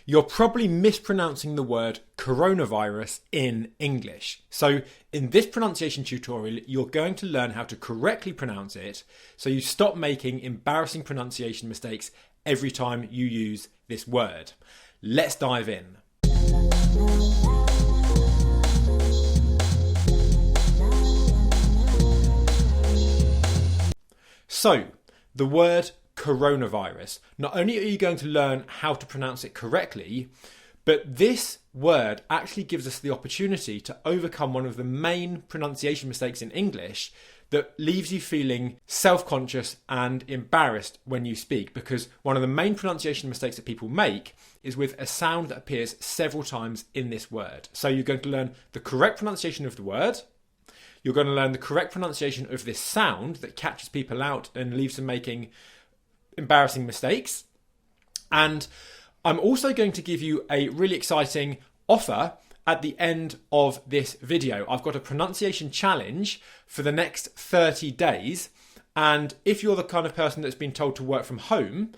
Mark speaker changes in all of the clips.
Speaker 1: You're probably mispronouncing the word coronavirus in English. So in this pronunciation tutorial, you're going to learn how to correctly pronounce it so you stop making embarrassing pronunciation mistakes every time you use this word. Let's dive in. So, the word coronavirus. Not only are you going to learn how to pronounce it correctly, but this word actually gives us the opportunity to overcome one of the main pronunciation mistakes in English that leaves you feeling self-conscious and embarrassed when you speak, because one of the main pronunciation mistakes that people make is with a sound that appears several times in this word. So you're going to learn the correct pronunciation of the word. You're going to learn the correct pronunciation of this sound that catches people out and leaves them making embarrassing mistakes. And I'm also going to give you a really exciting offer at the end of this video. I've got a pronunciation challenge for the next 30 days. And if you're the kind of person that's been told to work from home,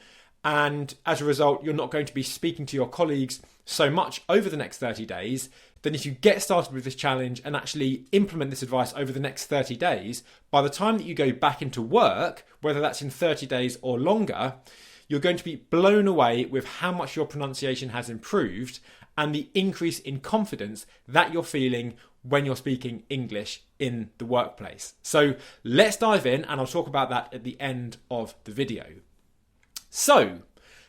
Speaker 1: and as a result, you're not going to be speaking to your colleagues so much over the next 30 days, then if you get started with this challenge and actually implement this advice over the next 30 days, by the time that you go back into work, whether that's in 30 days or longer, you're going to be blown away with how much your pronunciation has improved and the increase in confidence that you're feeling when you're speaking English in the workplace. So let's dive in, and I'll talk about that at the end of the video. So,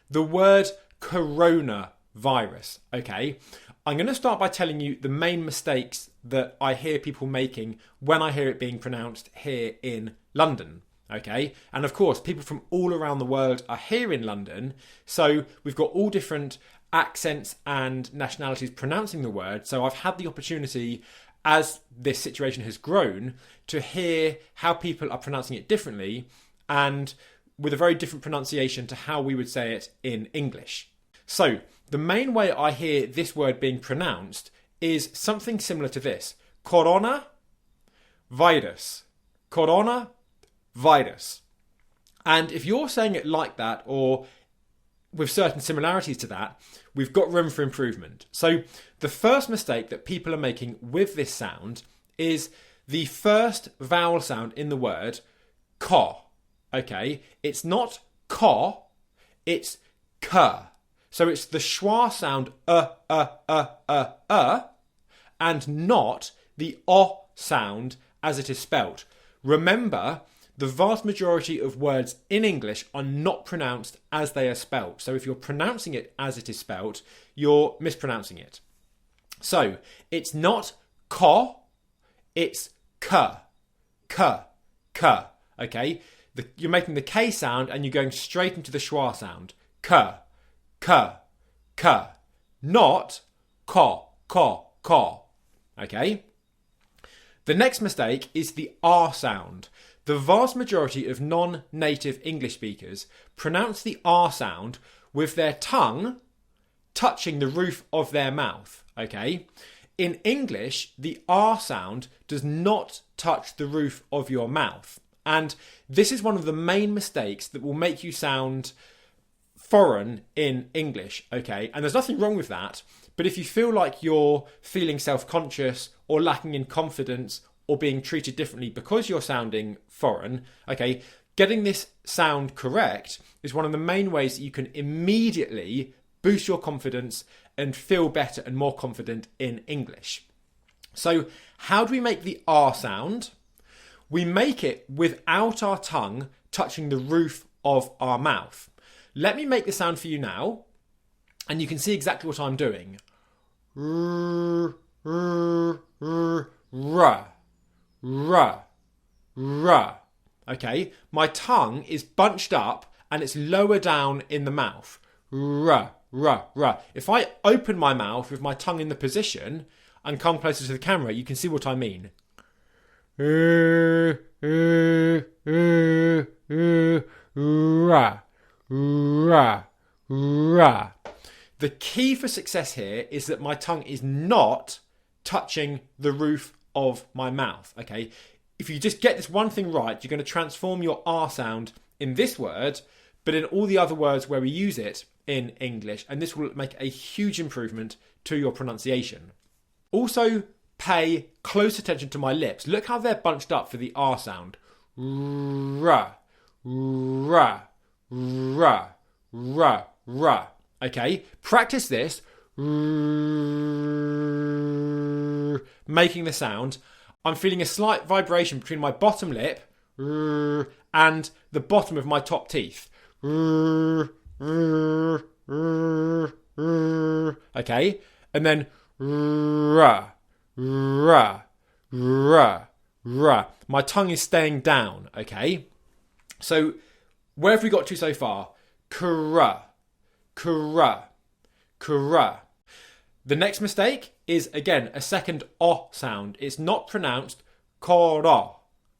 Speaker 1: the word coronavirus, okay? I'm going to start by telling you the main mistakes that I hear people making when I hear it being pronounced here in London, okay? And of course, people from all around the world are here in London, so we've got all different accents and nationalities pronouncing the word. So I've had the opportunity, as this situation has grown, to hear how people are pronouncing it differently and with a very different pronunciation to how we would say it in English. So the main way I hear this word being pronounced is something similar to this: corona virus, corona virus. And if you're saying it like that, or with certain similarities to that, we've got room for improvement. So the first mistake that people are making with this sound is the first vowel sound in the word, ka. Okay, it's not ka, it's ka. So it's the schwa sound, and not the o sound as it is spelt. Remember, the vast majority of words in English are not pronounced as they are spelt. So if you're pronouncing it as it is spelt, you're mispronouncing it. So it's not ka, it's ka, ka, ka. Okay, you're making the K sound and you're going straight into the schwa sound. Ka, ka, ka. Not ka, ka, ka. Okay? The next mistake is the R sound. The vast majority of non-native English speakers pronounce the R sound with their tongue touching the roof of their mouth. Okay? In English, the R sound does not touch the roof of your mouth. And this is one of the main mistakes that will make you sound foreign in English, okay? And there's nothing wrong with that, but if you feel like you're feeling self-conscious or lacking in confidence or being treated differently because you're sounding foreign, okay, getting this sound correct is one of the main ways that you can immediately boost your confidence and feel better and more confident in English. So how do we make the R sound? We make it without our tongue touching the roof of our mouth. Let me make the sound for you now, and you can see exactly what I'm doing. R, r, r. Okay, my tongue is bunched up and it's lower down in the mouth. R, r, r. If I open my mouth with my tongue in the position and come closer to the camera, you can see what I mean. Ra, ra, ra. The key for success here is that my tongue is not touching the roof of my mouth, okay? If you just get this one thing right, you're going to transform your R sound in this word but in all the other words where we use it in English, and this will make a huge improvement to your pronunciation. Also, pay close attention to my lips. Look how they're bunched up for the R sound. Ra, ra, ra, ra, ra. Okay, practice this, making the sound. I'm feeling a slight vibration between my bottom lip and the bottom of my top teeth. Okay, and then ra, ra, ra, ra. My tongue is staying down, okay? So, where have we got to so far? Kra, kra, kra. The next mistake is, again, a second O sound. It's not pronounced kora,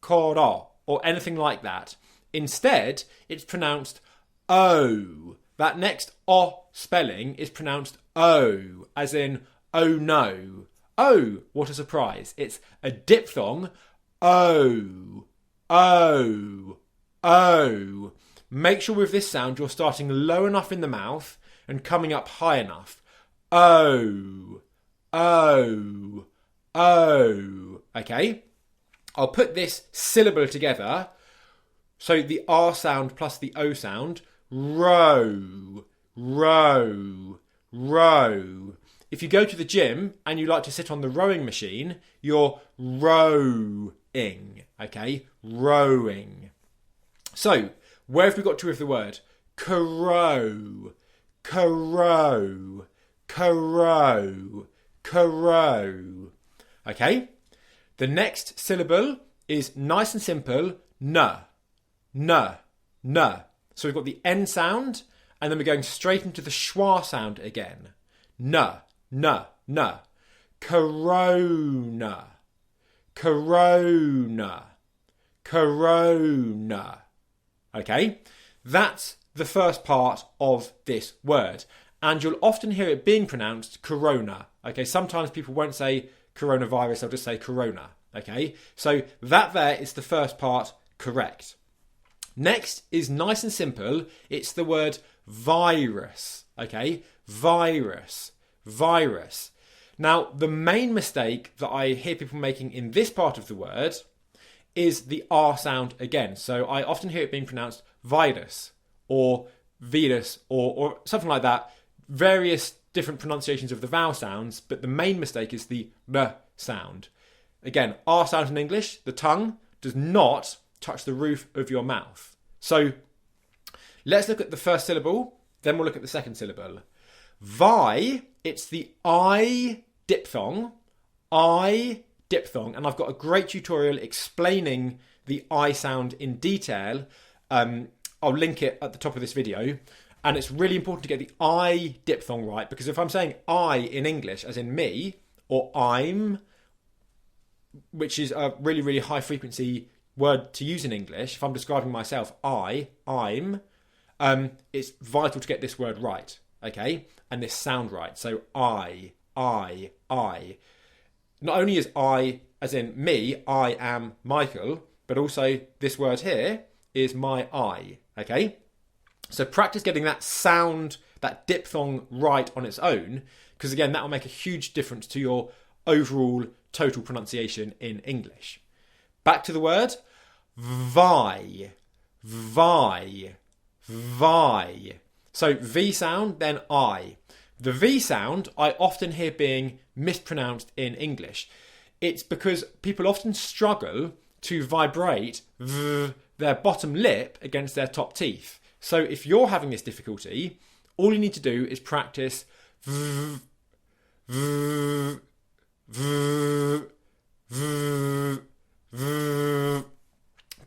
Speaker 1: kora, or anything like that. Instead, it's pronounced O. That next O spelling is pronounced O, as in, oh no. Oh, what a surprise. It's a diphthong. O, O, O. Make sure with this sound you're starting low enough in the mouth and coming up high enough. O, O, O. Okay? I'll put this syllable together. So the R sound plus the O sound. Row, row, row. If you go to the gym and you like to sit on the rowing machine, you're rowing, okay? Rowing. So, where have we got to with the word? Crow, crow, crow, crow. Okay? The next syllable is nice and simple, n, n, n. So we've got the N sound, and then we're going straight into the schwa sound again. N, n, n. Corona, corona, corona. Okay? That's the first part of this word. And you'll often hear it being pronounced corona. Okay? Sometimes people won't say coronavirus, they'll just say corona. Okay? So that there is the first part correct. Next is nice and simple. It's the word virus. Okay? Virus. Virus. Now, the main mistake that I hear people making in this part of the word is the R sound again. So I often hear it being pronounced virus or virus or something like that. Various different pronunciations of the vowel sounds, but the main mistake is the R sound. Again, R sound in English, the tongue does not touch the roof of your mouth. So let's look at the first syllable, then we'll look at the second syllable. Vi, it's the I diphthong, and I've got a great tutorial explaining the I sound in detail. I'll link it at the top of this video. And it's really important to get the I diphthong right, because if I'm saying I in English, as in me, or I'm, which is a really, really high frequency word to use in English, if I'm describing myself, I'm, it's vital to get this word right, okay? And this sound right. So I. Not only is I, as in me, I am Michael, but also this word here is my I, okay? So practice getting that sound, that diphthong right on its own, because again, that will make a huge difference to your overall total pronunciation in English. Back to the word, vi, vi, vi. So V sound, then I. The V sound I often hear being mispronounced in English. It's because people often struggle to vibrate their bottom lip against their top teeth. So if you're having this difficulty, all you need to do is practice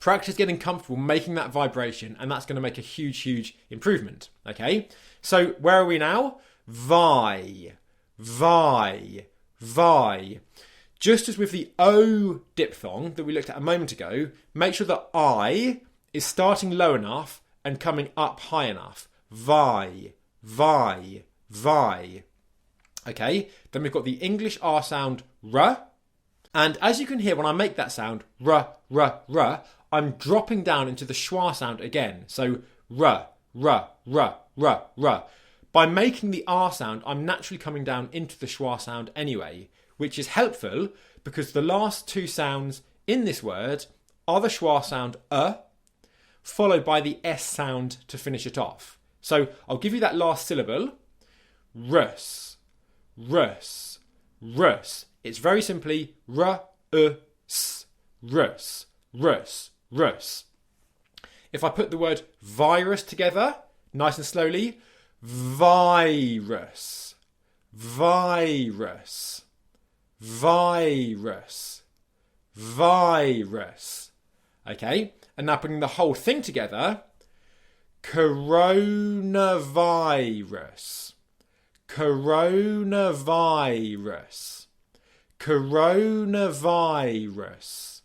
Speaker 1: practice getting comfortable making that vibration, and that's going to make a huge, huge improvement. Okay, so where are we now? Vi, vi, vi. Just as with the O diphthong that we looked at a moment ago, make sure that I is starting low enough and coming up high enough. Vi, vi, vi. Okay, then we've got the English R sound, R. And as you can hear when I make that sound, R, R, R, I'm dropping down into the schwa sound again. So R, r, r, r, r. By making the R sound, I'm naturally coming down into the schwa sound anyway, which is helpful because the last two sounds in this word are the schwa sound followed by the S sound to finish it off. So I'll give you that last syllable. Rus, rus, rus. It's very simply r-u-s, rus, rus, rus. If I put the word virus together, nice and slowly, virus, virus, virus, virus. Okay, and now bringing the whole thing together, coronavirus, coronavirus, coronavirus,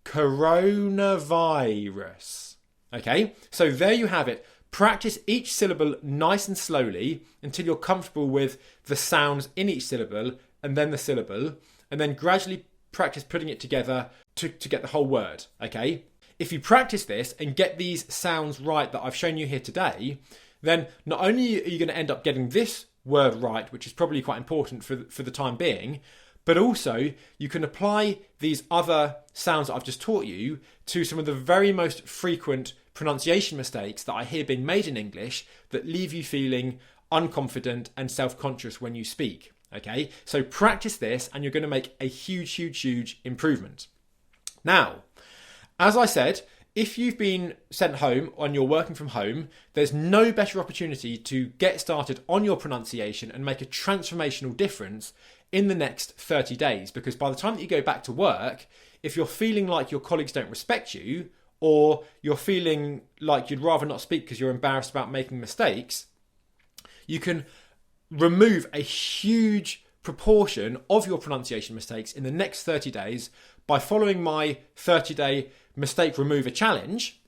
Speaker 1: coronavirus. Okay, so there you have it. Practice each syllable nice and slowly until you're comfortable with the sounds in each syllable and then the syllable, and then gradually practice putting it together to get the whole word, okay? If you practice this and get these sounds right that I've shown you here today, then not only are you going to end up getting this word right, which is probably quite important for the time being, but also you can apply these other sounds that I've just taught you to some of the very most frequent pronunciation mistakes that I hear being made in English that leave you feeling unconfident and self-conscious when you speak. Okay, so practice this and you're going to make a huge, huge, huge improvement. Now, as I said, if you've been sent home and you're working from home, there's no better opportunity to get started on your pronunciation and make a transformational difference in the next 30 days. Because by the time that you go back to work, if you're feeling like your colleagues don't respect you, or you're feeling like you'd rather not speak because you're embarrassed about making mistakes, you can remove a huge proportion of your pronunciation mistakes in the next 30 days by following my 30-day mistake remover challenge,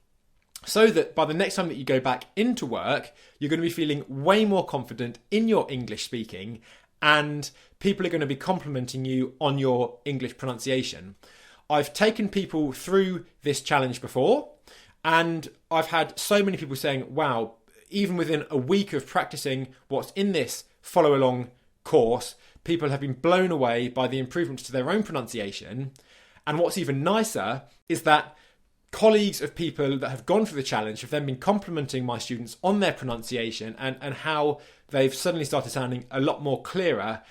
Speaker 1: so that by the next time that you go back into work, you're going to be feeling way more confident in your English speaking and people are going to be complimenting you on your English pronunciation. I've taken people through this challenge before and I've had so many people saying, wow, even within a week of practicing what's in this follow along course, people have been blown away by the improvements to their own pronunciation. And what's even nicer is that colleagues of people that have gone through the challenge have then been complimenting my students on their pronunciation and how they've suddenly started sounding a lot more clearer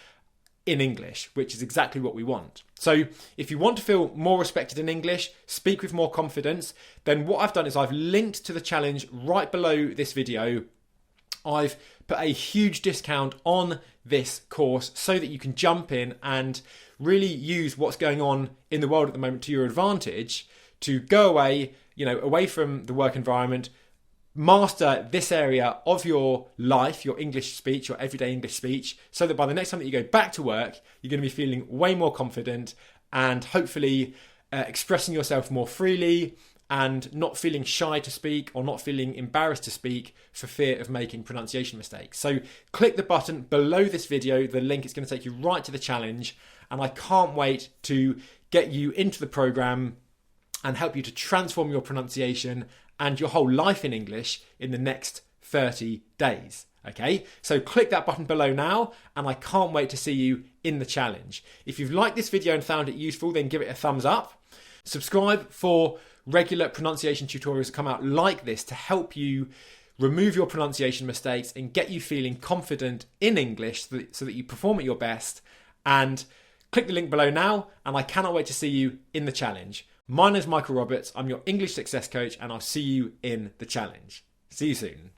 Speaker 1: in English, which is exactly what we want. So if you want to feel more respected in English, speak with more confidence, then what I've done is I've linked to the challenge right below this video. I've put a huge discount on this course so that you can jump in and really use what's going on in the world at the moment to your advantage to go away, away from the work environment, master this area of your life, your English speech, your everyday English speech, so that by the next time that you go back to work, you're going to be feeling way more confident and hopefully expressing yourself more freely and not feeling shy to speak or not feeling embarrassed to speak for fear of making pronunciation mistakes. So click the button below this video, the link is going to take you right to the challenge, and I can't wait to get you into the program and help you to transform your pronunciation and your whole life in English in the next 30 days. Okay, so click that button below now, and I can't wait to see you in the challenge. If you've liked this video and found it useful, then give it a thumbs up. Subscribe for regular pronunciation tutorials that come out like this to help you remove your pronunciation mistakes and get you feeling confident in English so that you perform at your best. And click the link below now, and I cannot wait to see you in the challenge. My name is Michael Roberts, I'm your English success coach, and I'll see you in the challenge. See you soon.